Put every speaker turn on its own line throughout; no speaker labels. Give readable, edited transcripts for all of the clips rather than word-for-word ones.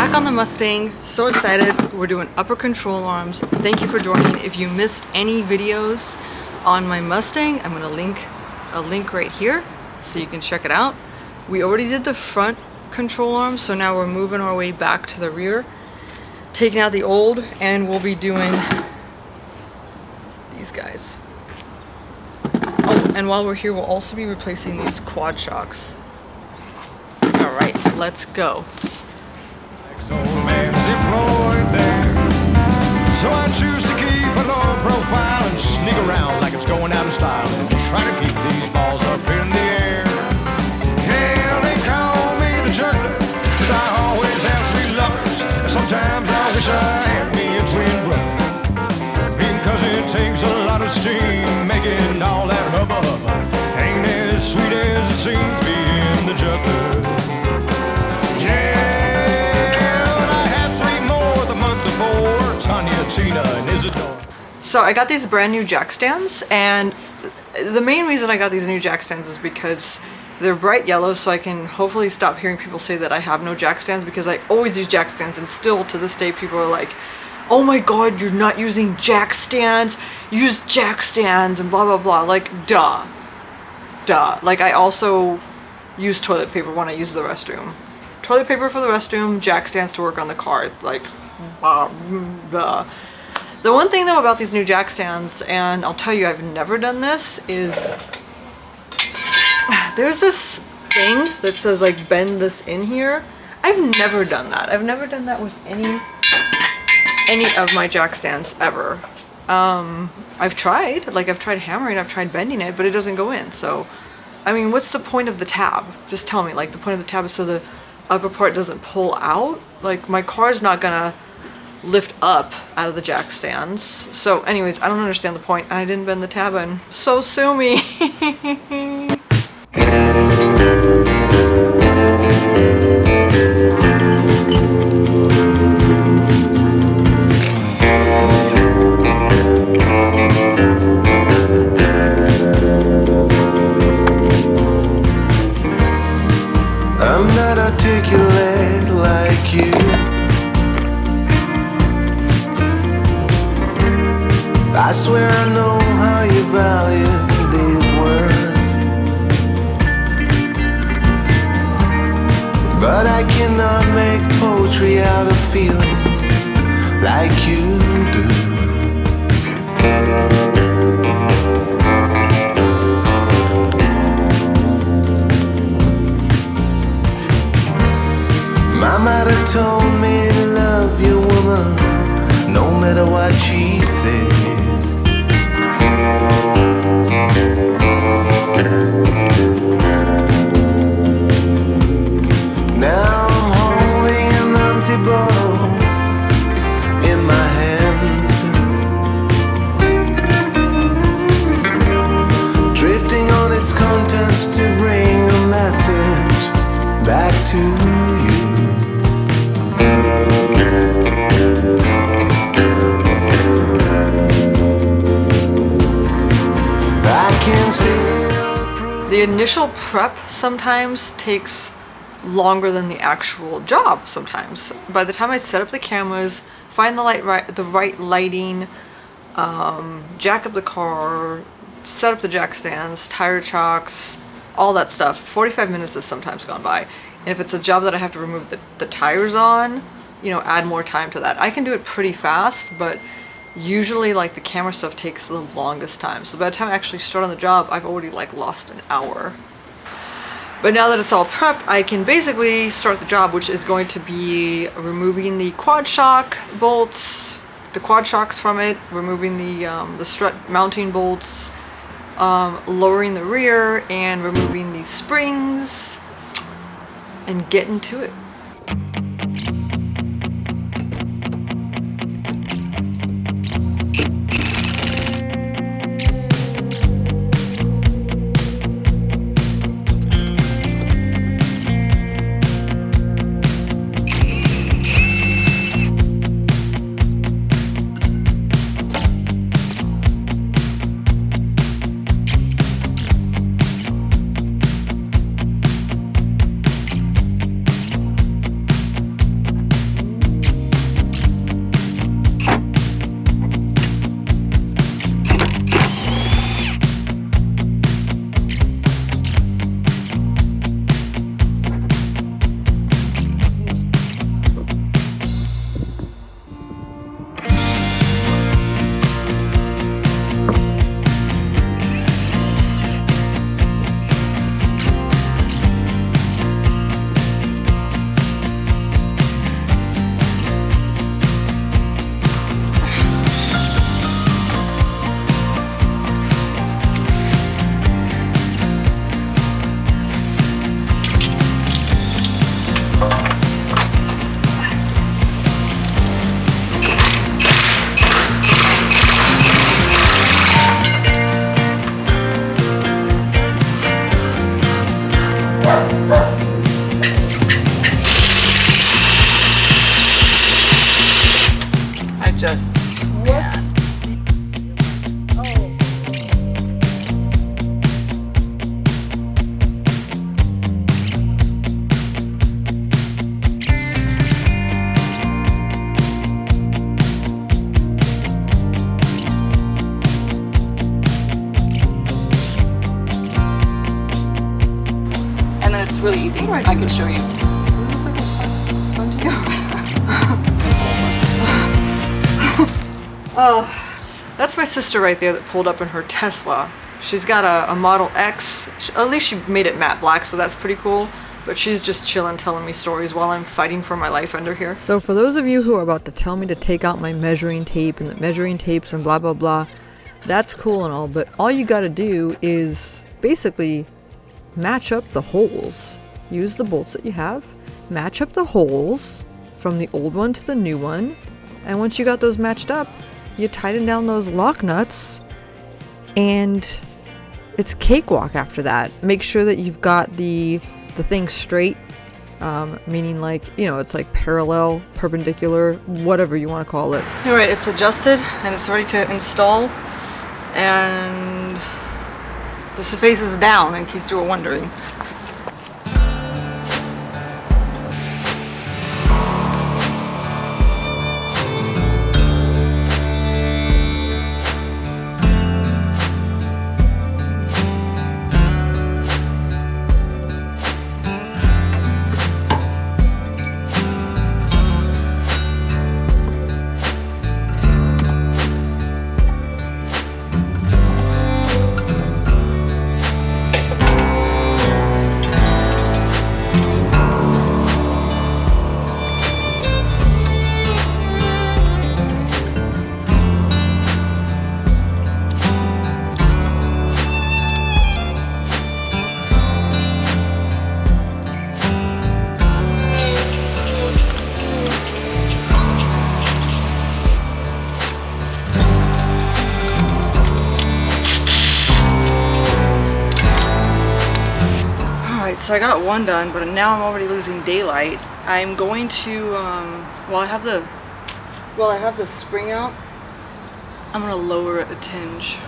back on the Mustang. So excited. We're doing upper control arms. Thank you for joining. If you missed any videos on my Mustang, I'm gonna link a link right here so you can check it out. We already did the front control arms, so now we're moving our way back to the rear, taking out the old, and we'll be doing these guys. Oh, and while we're here, we'll also be replacing these quad shocks. All right, let's go.
Old man's employed there, so I choose to keep a low profile and sneak around like it's going out of style and try to keep these balls up in the air. Hell, they call me the juggler, 'cause I always have three lovers. Sometimes I wish I had me a twin brother, because it takes a lot of steam making all that hubbub. Ain't as sweet as it seems being the juggler.
So I got these brand new jack stands, and the main reason I got these new jack stands is because they're bright yellow, so I can hopefully stop hearing people say that I have no jack stands, because I always use jack stands, and still to this day people are like, oh my god, you're not using jack stands, use jack stands and blah blah blah. Like, duh. Like, I also use toilet paper when I use the restroom. Toilet paper for the restroom, jack stands to work on the car. Like, blah. The one thing though about these new jack stands, and I'll tell you I've never done this, is there's this thing that says like bend this in here. I've never done that. I've never done that with any of my jack stands ever. I've tried hammering, I've tried bending it, but it doesn't go in. So, I mean, what's the point of the tab? Just tell me. Like, the point of the tab is so the upper part doesn't pull out. Like, my car's not gonna lift up out of the jack stands. So anyways, I don't understand the point. I didn't bend the tab in. So sue me.
I'm not articulate like you. I swear I know how you value these words, but I cannot make poetry out of feelings like you do. My mother told me to love your woman, no matter what she says. Now I'm holding an empty bottle in my hand, drifting on its contents to bring a message back to you.
The initial prep sometimes takes longer than the actual job sometimes. By the time I set up the cameras, find the right lighting, jack up the car, set up the jack stands, tire chocks, all that stuff, 45 minutes has sometimes gone by. And if it's a job that I have to remove the tires on, you know, add more time to that. I can do it pretty fast, but usually like the camera stuff takes the longest time. So by the time I actually start on the job, I've already like lost an hour. But now that it's all prepped, I can basically start the job, which is going to be removing the quad shock bolts, the quad shocks from it, removing the strut mounting bolts, lowering the rear, and removing the springs, and getting to it.
just.
What?
And then it's really easy. I can show you.
That's my sister right there that pulled up in her Tesla. She's got a Model X. At least she made it matte black, so that's pretty cool. But she's just chilling, telling me stories while I'm fighting for my life under here. So for those of you who are about to tell me to take out my measuring tape and the measuring tapes and blah blah blah, that's cool and all, but all you gotta do is basically match up the holes. Use the bolts that you have, match up the holes from the old one to the new one, and once you got those matched up, you tighten down those lock nuts, and it's cakewalk after that. Make sure that you've got the thing straight, meaning like, you know, it's like parallel, perpendicular, whatever you want to call it. Alright, it's adjusted and it's ready to install, and this face is down in case you were wondering. So I got one done, but now I'm already losing daylight. I'm going to, while I have the spring out, I'm gonna lower it a tinge.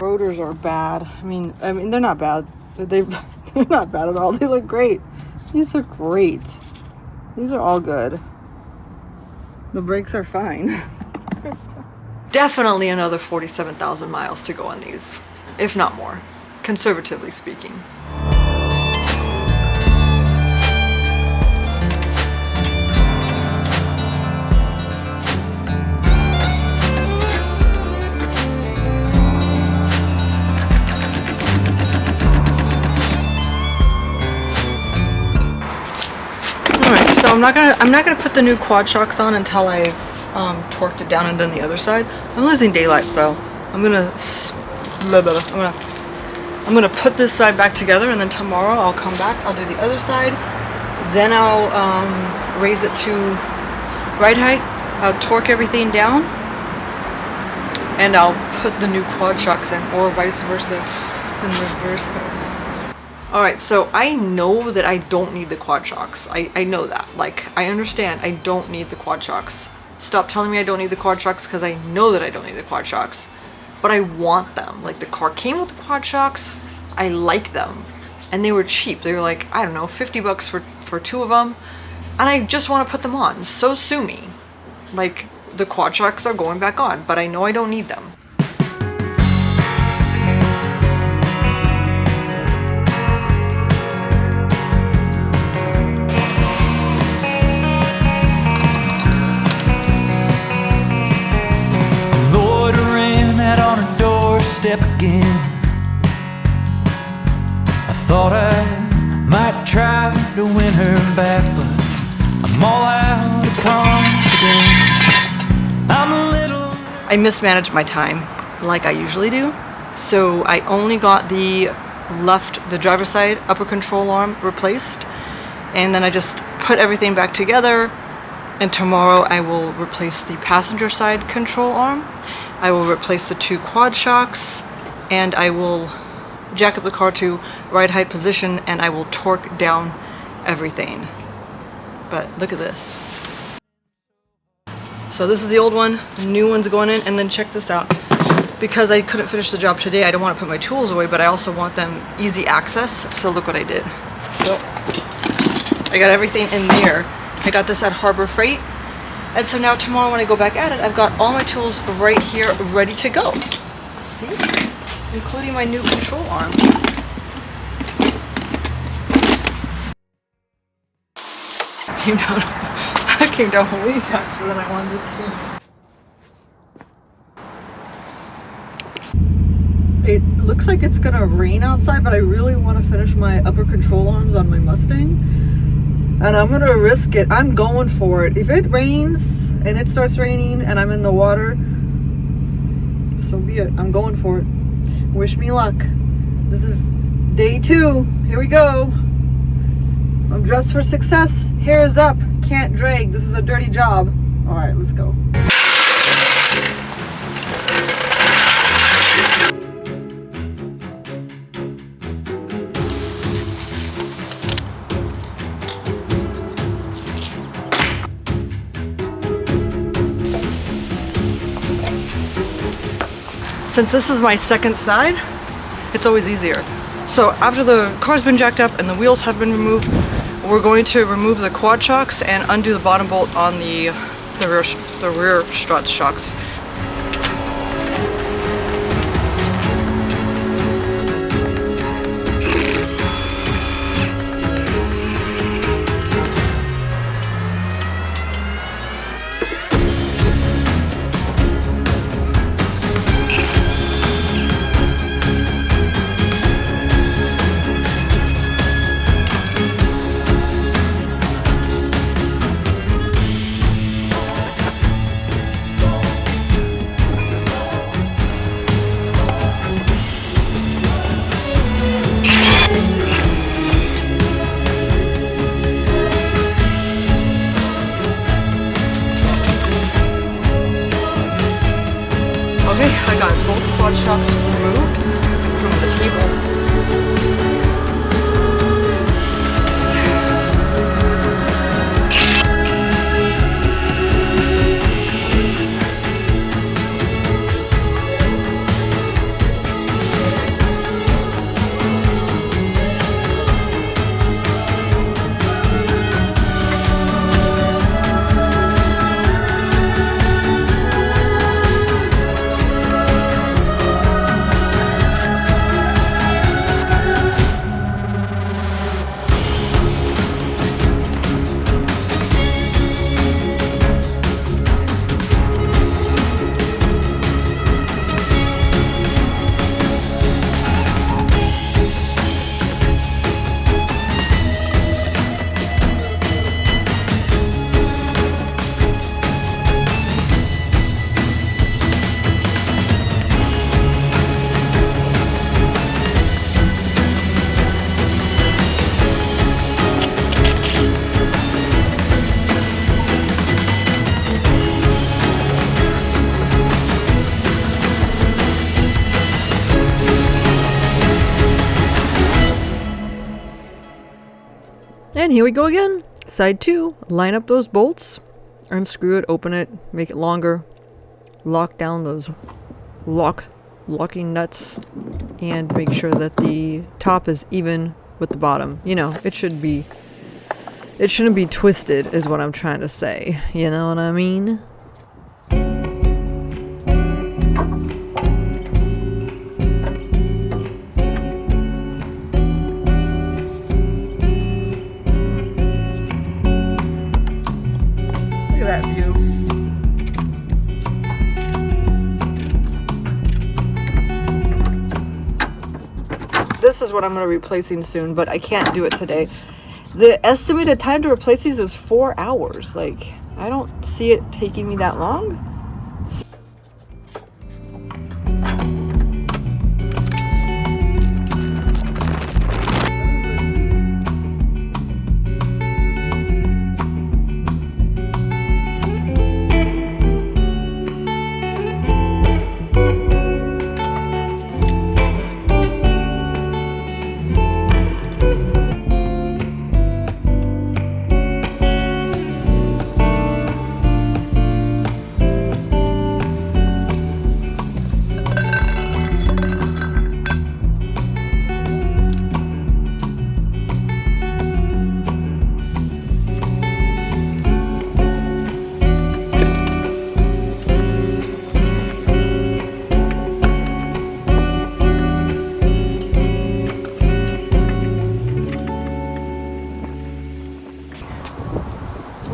Rotors are bad. I mean they're not bad. They're not bad at all. They look great. These are great. These are all good. The brakes are fine. Definitely another 47,000 miles to go on these, if not more, conservatively speaking. So I'm not gonna put the new quad shocks on until I've torqued it down and done the other side. I'm losing daylight, so I'm gonna put this side back together, and then tomorrow I'll come back. I'll do the other side. Then I'll raise it to ride height. I'll torque everything down, and I'll put the new quad shocks in, or vice versa, in reverse. Alright, so I know that I don't need the quad shocks. I know that. Like, I understand I don't need the quad shocks. Stop telling me I don't need the quad shocks, because I know that I don't need the quad shocks. But I want them. Like, the car came with the quad shocks. I like them. And they were cheap. They were like, I don't know, 50 bucks for two of them. And I just want to put them on. So sue me. Like, the quad shocks are going back on, but I know I don't need them.
Step again. I thought I might try to win her back, but
I mismanaged my time like I usually do. So I only got the driver's side upper control arm replaced, and then I just put everything back together, and tomorrow I will replace the passenger side control arm. I will replace the 2 quad shocks, and I will jack up the car to ride height position, and I will torque down everything. But look at this. So this is the old one, the new one's going in, and then check this out. Because I couldn't finish the job today, I don't want to put my tools away, but I also want them easy access, so look what I did. So I got everything in there. I got this at Harbor Freight, and so now tomorrow when I go back at it, I've got all my tools right here ready to go. See? Including my new control arm. I came down way faster than I wanted to. It looks like it's gonna rain outside, but I really want to finish my upper control arms on my Mustang, and I'm gonna risk it. I'm going for it. If it rains and it starts raining and I'm in the water, so be it. I'm going for it. Wish me luck. This is day 2. Here we go. I'm dressed for success. Hair is up. Can't drag. This is a dirty job. All right, let's go. Since this is my second side, it's always easier. So after the car's been jacked up and the wheels have been removed, we're going to remove the quad shocks and undo the bottom bolt on the rear strut shocks. Okay, I got both quad shocks removed from the table. And here we go again. Side 2, line up those bolts, unscrew it, open it, make it longer, lock down those locking nuts, and make sure that the top is even with the bottom. You know, it shouldn't be twisted is what I'm trying to say. You know what I mean? That view. This is what I'm going to be replacing soon, but I can't do it today. The estimated time to replace these is 4 hours. Like, I don't see it taking me that long.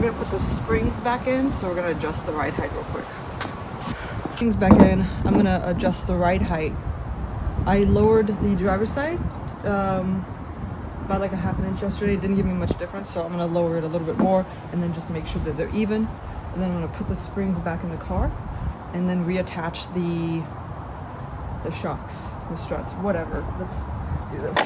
gonna put the springs back in, so we're gonna adjust the ride height real quick. Springs back in. I'm gonna adjust the ride height. I lowered the driver's side about like a half an inch yesterday. It didn't give me much difference, so I'm gonna lower it a little bit more and then just make sure that they're even. And then I'm gonna put the springs back in the car and then reattach the shocks, the struts, whatever. Let's do this.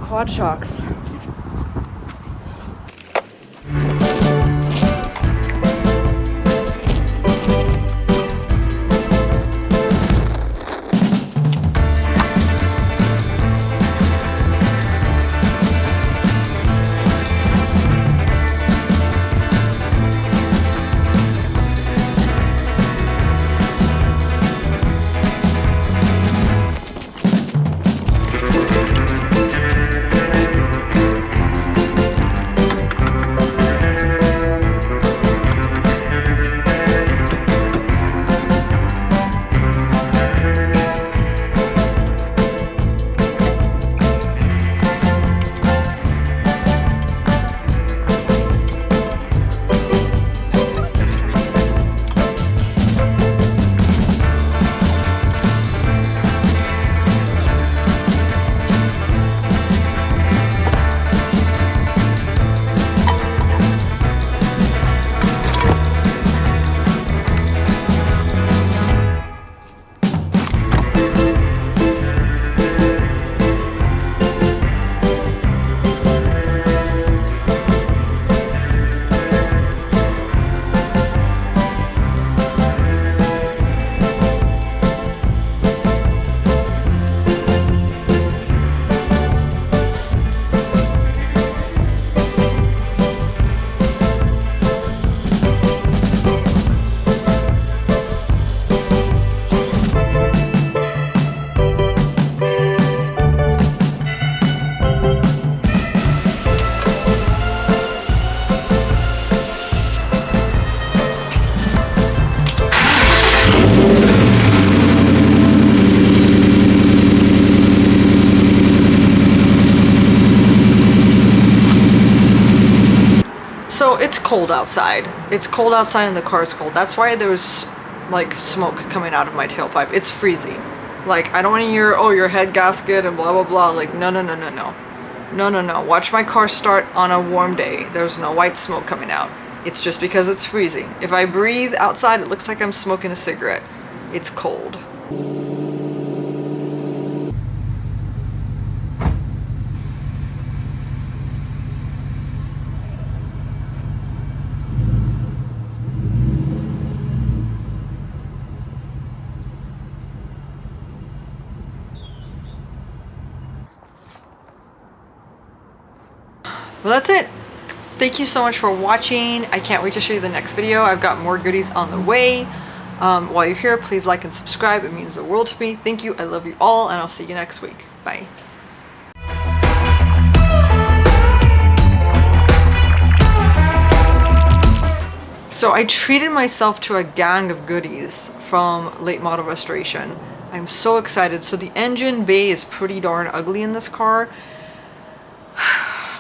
Quad shocks. So it's cold outside. It's cold outside and the car is cold. That's why there's like smoke coming out of my tailpipe. It's freezing. Like, I don't want to hear, oh, your head gasket and blah, blah, blah. Like, no, no, no, no, no. No, no, no. Watch my car start on a warm day. There's no white smoke coming out. It's just because it's freezing. If I breathe outside, it looks like I'm smoking a cigarette. It's cold. Well, that's it. Thank you so much for watching. I can't wait to show you the next video. I've got more goodies on the way. While you're here, please like and subscribe. It means the world to me. Thank you. I love you all, and I'll see you next week. Bye. So I treated myself to a gang of goodies from Late Model Restoration. I'm so excited. So the engine bay is pretty darn ugly in this car.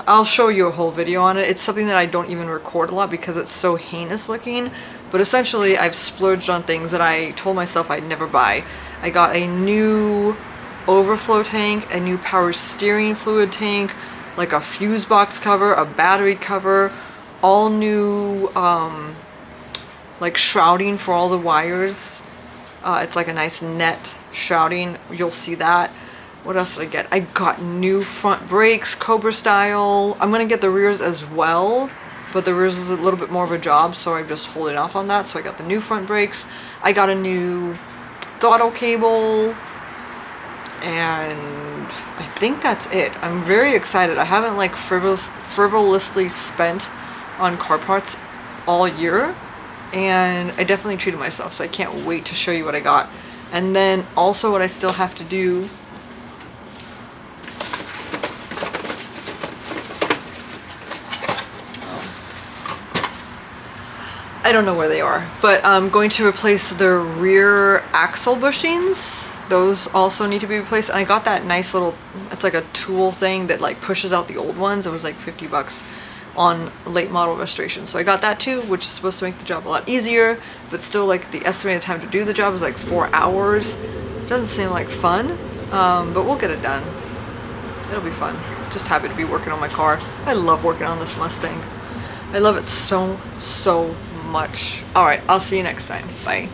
I'll show you a whole video on it. It's something that I don't even record a lot because it's so heinous looking. But essentially, I've splurged on things that I told myself I'd never buy. I got a new overflow tank, a new power steering fluid tank, like a fuse box cover, a battery cover, all new like shrouding for all the wires. It's like a nice net shouting, you'll see that. What else did I get? I got new front brakes, Cobra style. I'm gonna get the rears as well, but the rears is a little bit more of a job, so I'm just holding off on that. So I got the new front brakes. I got a new throttle cable, and I think that's it. I'm very excited. I haven't like frivolously spent on car parts all year, and I definitely treated myself, so I can't wait to show you what I got. And then also what I still have to do, I don't know where they are, but I'm going to replace the rear axle bushings. Those also need to be replaced. And I got that nice little, it's like a tool thing that like pushes out the old ones. It was like 50 bucks on late model restoration. So I got that too, which is supposed to make the job a lot easier, but still like the estimated time to do the job is like 4 hours. Doesn't seem like fun, but we'll get it done. It'll be fun. Just happy to be working on my car. I love working on this Mustang. I love it so much. All right, I'll see you next time. Bye.